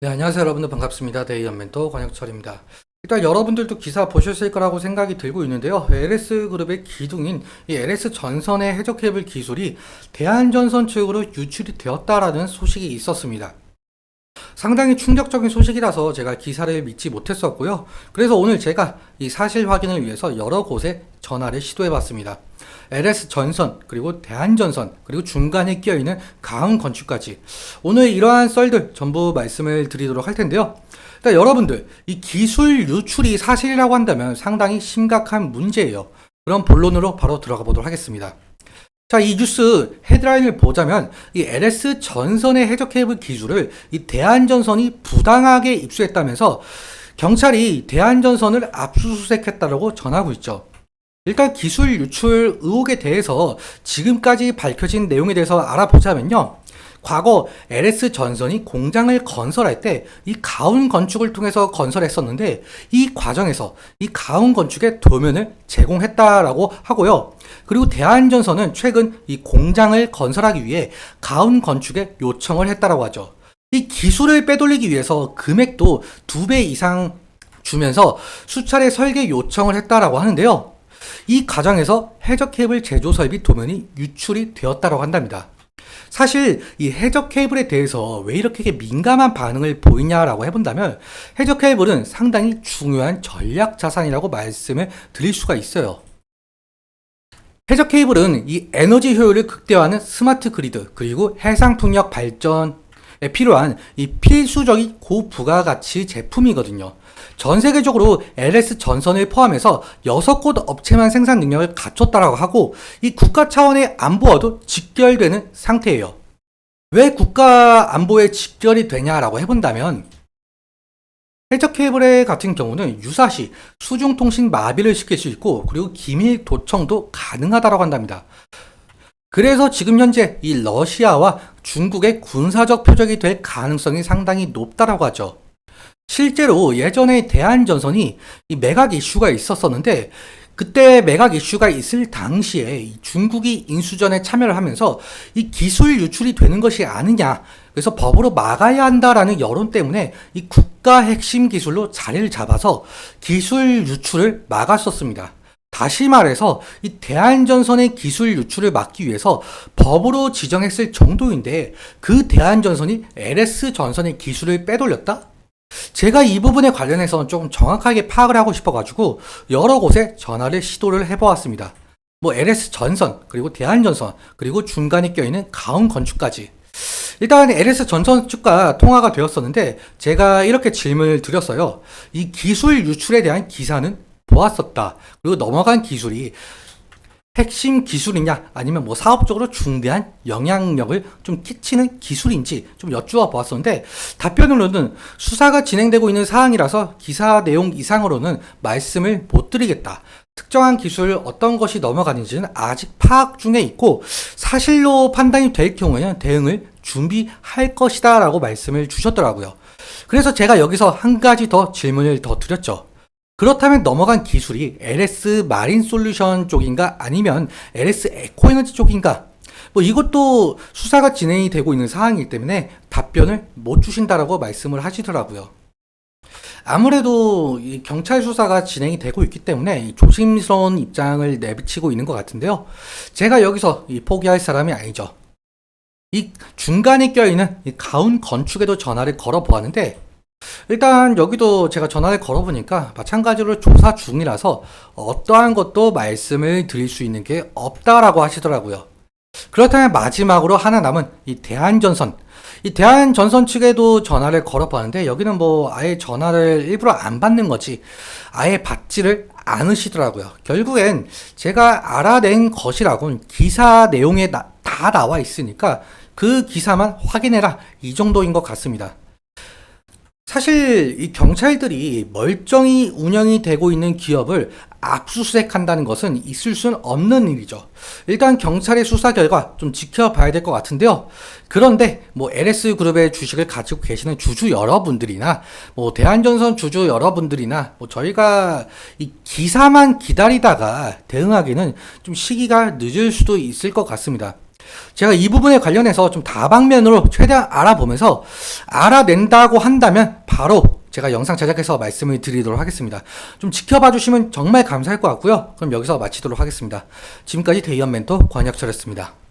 네, 안녕하세요 여러분들 반갑습니다. 데이언 멘토 권혁철입니다. 일단 여러분들도 기사 보셨을 거라고 생각이 들고 있는데요. LS그룹의 기둥인 이 LS전선의 해저 케이블 기술이 대한전선 측으로 유출이 되었다라는 소식이 있었습니다. 상당히 충격적인 소식이라서 제가 기사를 믿지 못했었고요. 그래서 오늘 제가 이 사실 확인을 위해서 여러 곳에 전화를 시도해봤습니다. LS전선, 그리고 대한전선, 그리고 중간에 끼어있는 가흥건축까지 오늘 이러한 썰들 전부 말씀을 드리도록 할 텐데요. 일단 여러분들, 이 기술 유출이 사실이라고 한다면 상당히 심각한 문제예요. 그럼 본론으로 바로 들어가 보도록 하겠습니다. 자, 이 뉴스 헤드라인을 보자면 이 LS 전선의 해저 케이블 기술을 이 대한전선이 부당하게 입수했다면서 경찰이 대한전선을 압수수색했다고 전하고 있죠. 일단 기술 유출 의혹에 대해서 지금까지 밝혀진 내용에 대해서 알아보자면요. 과거 LS 전선이 공장을 건설할 때 이 가운 건축을 통해서 건설했었는데 이 과정에서 이 가운 건축의 도면을 제공했다라고 하고요. 그리고 대한전선은 최근 이 공장을 건설하기 위해 가운 건축에 요청을 했다라고 하죠. 이 기술을 빼돌리기 위해서 금액도 2배 이상 주면서 수차례 설계 요청을 했다라고 하는데요. 이 과정에서 해저 케이블 제조 설비 도면이 유출이 되었다고 한답니다. 사실 이 해저 케이블에 대해서 왜 이렇게 민감한 반응을 보이냐라고 해본다면 해저 케이블은 상당히 중요한 전략 자산이라고 말씀을 드릴 수가 있어요. 해저 케이블은 이 에너지 효율을 극대화하는 스마트 그리드 그리고 해상 풍력 발전에 필요한 이 필수적인 고부가가치 제품이거든요. 전 세계적으로 LS 전선을 포함해서 6곳 업체만 생산 능력을 갖췄다라고 하고 이 국가 차원의 안보와도 직결되는 상태예요. 왜 국가 안보에 직결이 되냐라고 해본다면 해저 케이블 같은 경우는 유사시 수중통신 마비를 시킬 수 있고 그리고 기밀 도청도 가능하다고 한답니다. 그래서 지금 현재 이 러시아와 중국의 군사적 표적이 될 가능성이 상당히 높다라고 하죠. 실제로 예전에 대한전선이 이 매각 이슈가 있었었는데 그때 매각 이슈가 있을 당시에 중국이 인수전에 참여를 하면서 이 기술 유출이 되는 것이 아니냐, 그래서 법으로 막아야 한다라는 여론 때문에 이 국가 핵심 기술로 자리를 잡아서 기술 유출을 막았었습니다. 다시 말해서 이 대한전선의 기술 유출을 막기 위해서 법으로 지정했을 정도인데 그 대한전선이 LS전선의 기술을 빼돌렸다? 제가 이 부분에 관련해서 좀 정확하게 파악을 하고 싶어가지고 여러 곳에 전화를 시도를 해보았습니다. 뭐 LS 전선, 그리고 대한전선, 그리고 중간에 껴있는 가운 건축까지. 일단 LS 전선 측과 통화가 되었었는데 제가 이렇게 질문을 드렸어요. 이 기술 유출에 대한 기사는 보았었다. 그리고 넘어간 기술이 핵심 기술이냐 아니면 뭐 사업적으로 중대한 영향력을 좀 끼치는 기술인지 좀 여쭈어 보았었는데 답변으로는 수사가 진행되고 있는 사항이라서 기사 내용 이상으로는 말씀을 못 드리겠다. 특정한 기술 어떤 것이 넘어가는지는 아직 파악 중에 있고 사실로 판단이 될 경우에는 대응을 준비할 것이다 라고 말씀을 주셨더라고요. 그래서 제가 여기서 한 가지 더 질문을 더 드렸죠. 그렇다면 넘어간 기술이 LS 마린 솔루션 쪽인가 아니면 LS 에코에너지 쪽인가? 뭐 이것도 수사가 진행이 되고 있는 사항이기 때문에 답변을 못 주신다라고 말씀을 하시더라고요. 아무래도 이 경찰 수사가 진행이 되고 있기 때문에 조심스러운 입장을 내비치고 있는 것 같은데요. 제가 여기서 포기할 사람이 아니죠. 이 중간에 껴있는 이 가운 건축에도 전화를 걸어 보았는데 일단 여기도 제가 전화를 걸어보니까 마찬가지로 조사 중이라서 어떠한 것도 말씀을 드릴 수 있는 게 없다라고 하시더라고요. 그렇다면 마지막으로 하나 남은 이 대한전선. 이 대한전선 측에도 전화를 걸어봤는데 여기는 뭐 아예 전화를 일부러 안 받는 거지 아예 받지를 않으시더라고요. 결국엔 제가 알아낸 것이라고는 기사 내용에 다 나와 있으니까 그 기사만 확인해라 이 정도인 것 같습니다. 사실 이 경찰들이 멀쩡히 운영이 되고 있는 기업을 압수수색한다는 것은 있을 수는 없는 일이죠. 일단 경찰의 수사 결과 좀 지켜봐야 될 것 같은데요. 그런데 뭐 LS그룹의 주식을 가지고 계시는 주주 여러분들이나 뭐 대한전선 주주 여러분들이나 뭐 저희가 이 기사만 기다리다가 대응하기는 좀 시기가 늦을 수도 있을 것 같습니다. 제가 이 부분에 관련해서 좀 다방면으로 최대한 알아보면서 알아낸다고 한다면 바로 제가 영상 제작해서 말씀을 드리도록 하겠습니다. 좀 지켜봐 주시면 정말 감사할 것 같고요. 그럼 여기서 마치도록 하겠습니다. 지금까지 데이언 멘토 권혁철이었습니다.